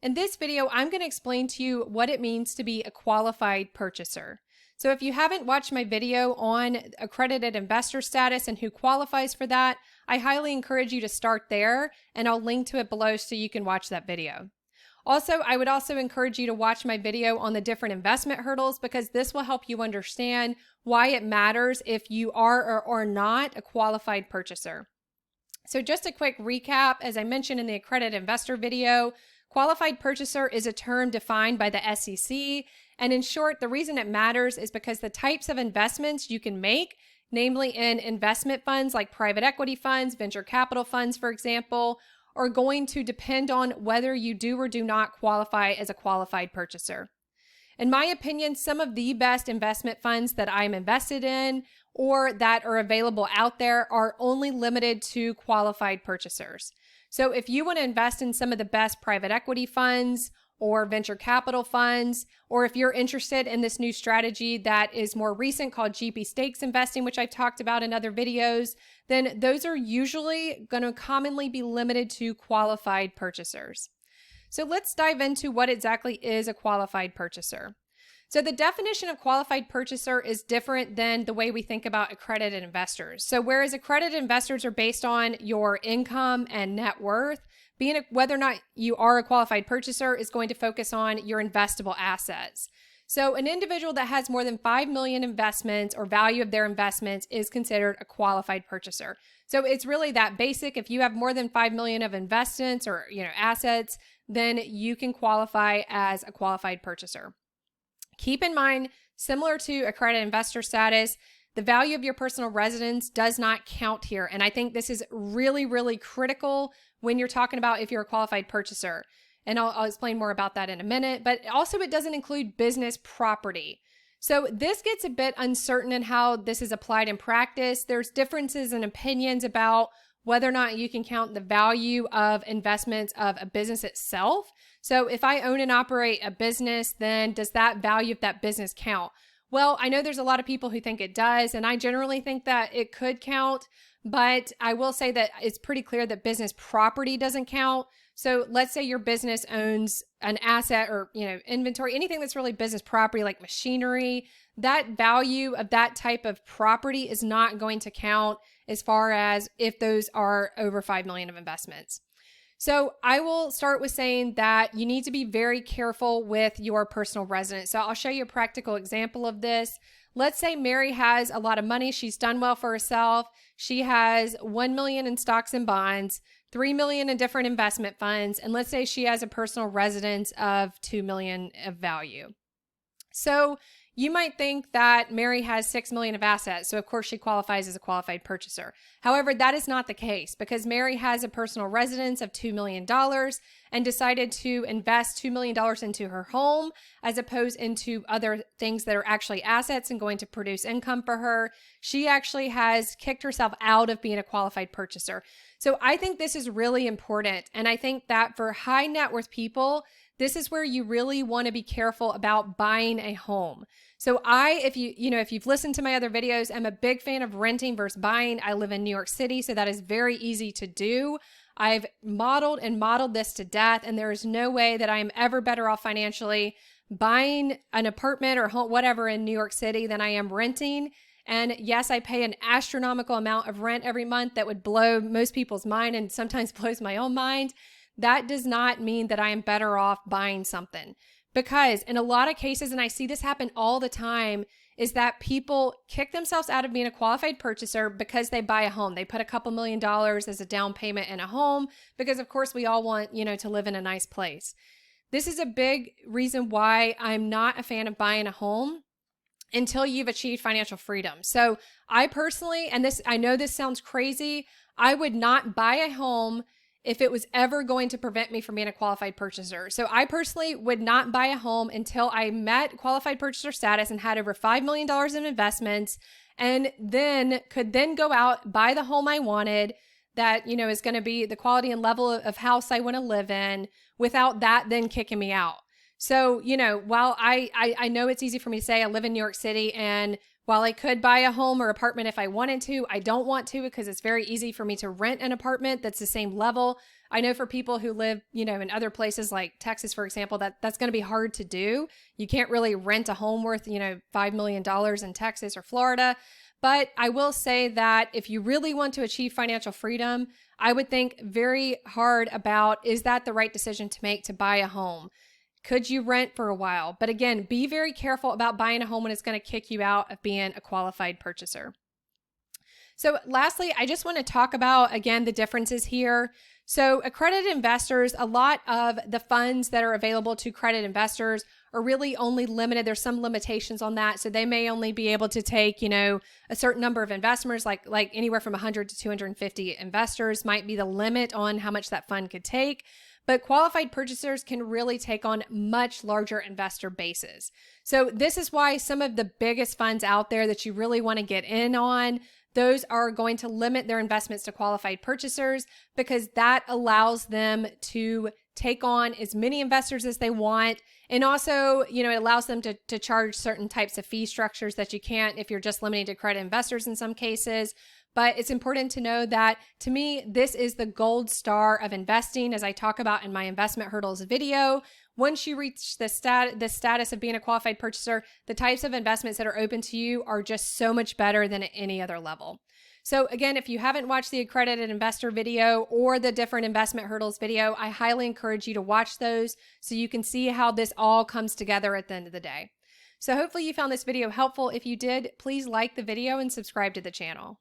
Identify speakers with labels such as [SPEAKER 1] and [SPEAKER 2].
[SPEAKER 1] In this video, I'm going to explain to you what it means to be a qualified purchaser. So if you haven't watched my video on accredited investor status and who qualifies for that, I highly encourage you to start there, and I'll link to it below so you can watch that video. Also, I would also encourage you to watch my video on the different investment hurdles, because this will help you understand why it matters if you are or are not a qualified purchaser. So just a quick recap, as I mentioned in the accredited investor video, qualified purchaser is a term defined by the SEC. And in short, the reason it matters is because the types of investments you can make, namely in investment funds like private equity funds, venture capital funds, for example, are going to depend on whether you do or do not qualify as a qualified purchaser. In my opinion, some of the best investment funds that I'm invested in or that are available out there are only limited to qualified purchasers. So if you want to invest in some of the best private equity funds or venture capital funds, or if you're interested in this new strategy that is more recent called GP stakes investing, which I've talked about in other videos, then those are usually going to commonly be limited to qualified purchasers. So let's dive into what exactly is a qualified purchaser. So the definition of qualified purchaser is different than the way we think about accredited investors. So whereas accredited investors are based on your income and net worth, whether or not you are a qualified purchaser is going to focus on your investable assets. So an individual that has more than 5 million investments or value of their investments is considered a qualified purchaser. So it's really that basic. If you have more than 5 million of investments or assets, then you can qualify as a qualified purchaser. Keep in mind, similar to accredited investor status, the value of your personal residence does not count here. And I think this is really, really critical when you're talking about if you're a qualified purchaser. And I'll explain more about that in a minute. But also, it doesn't include business property. So this gets a bit uncertain in how this is applied in practice. There's differences in opinions about whether or not you can count the value of investments of a business itself. So if I own and operate a business, then does that value of that business count? Well, I know there's a lot of people who think it does, and I generally think that it could count, but I will say that it's pretty clear that business property doesn't count. So let's say your business owns an asset or, inventory, anything that's really business property like machinery, that value of that type of property is not going to count as far as if those are over 5 million of investments. So I will start with saying that you need to be very careful with your personal residence. So I'll show you a practical example of this. Let's say Mary has a lot of money. She's done well for herself. She has 1 million in stocks and bonds, 3 million in different investment funds. And let's say she has a personal residence of 2 million of value. So you might think that Mary has 6 million of assets, so of course she qualifies as a qualified purchaser. However, that is not the case because Mary has a personal residence of $2 million and decided to invest $2 million into her home as opposed into other things that are actually assets and going to produce income for her. She actually has kicked herself out of being a qualified purchaser. So I think this is really important. And I think that for high net worth people, this is where you really want to be careful about buying a home. So if you've listened to my other videos, I'm a big fan of renting versus buying. I live in New York City, so that is very easy to do. I've modeled this to death, and there is no way that I am ever better off financially buying an apartment or home, whatever in New York City than I am renting. And yes, I pay an astronomical amount of rent every month that would blow most people's mind and sometimes blows my own mind. That does not mean that I am better off buying something. Because in a lot of cases, and I see this happen all the time, is that people kick themselves out of being a qualified purchaser because they buy a home. They put a couple $1 million as a down payment in a home because of course we all want, to live in a nice place. This is a big reason why I'm not a fan of buying a home until you've achieved financial freedom. So I personally, I know this sounds crazy, I would not buy a home if it was ever going to prevent me from being a qualified purchaser. So I personally would not buy a home until I met qualified purchaser status and had over $5 million in investments, and then could go out, buy the home I wanted that, is going to be the quality and level of house I want to live in without that then kicking me out. So, while I know it's easy for me to say I live in New York City, and while I could buy a home or apartment if I wanted to, I don't want to because it's very easy for me to rent an apartment that's the same level I know for people who live, in other places like Texas, for example, that's going to be hard to do. You can't really rent a home worth, $5 million in Texas or Florida. But I will say that if you really want to achieve financial freedom, I would think very hard about, is that the right decision to make to buy a home? Could you rent for a while? But again, be very careful about buying a home when it's going to kick you out of being a qualified purchaser. So lastly, I just want to talk about, again, the differences here. So accredited investors, a lot of the funds that are available to accredited investors are really only limited. There's some limitations on that. So they may only be able to take, a certain number of investors, like anywhere from 100 to 250 investors might be the limit on how much that fund could take. But qualified purchasers can really take on much larger investor bases. So this is why some of the biggest funds out there that you really want to get in on, those are going to limit their investments to qualified purchasers, because that allows them to take on as many investors as they want. And also, it allows them to charge certain types of fee structures that you can't if you're just limited to accredited investors in some cases. But it's important to know that, to me, this is the gold star of investing, as I talk about in my investment hurdles video. Once you reach the status of being a qualified purchaser, the types of investments that are open to you are just so much better than at any other level. So again, if you haven't watched the accredited investor video or the different investment hurdles video, I highly encourage you to watch those so you can see how this all comes together at the end of the day. So hopefully you found this video helpful. If you did, please like the video and subscribe to the channel.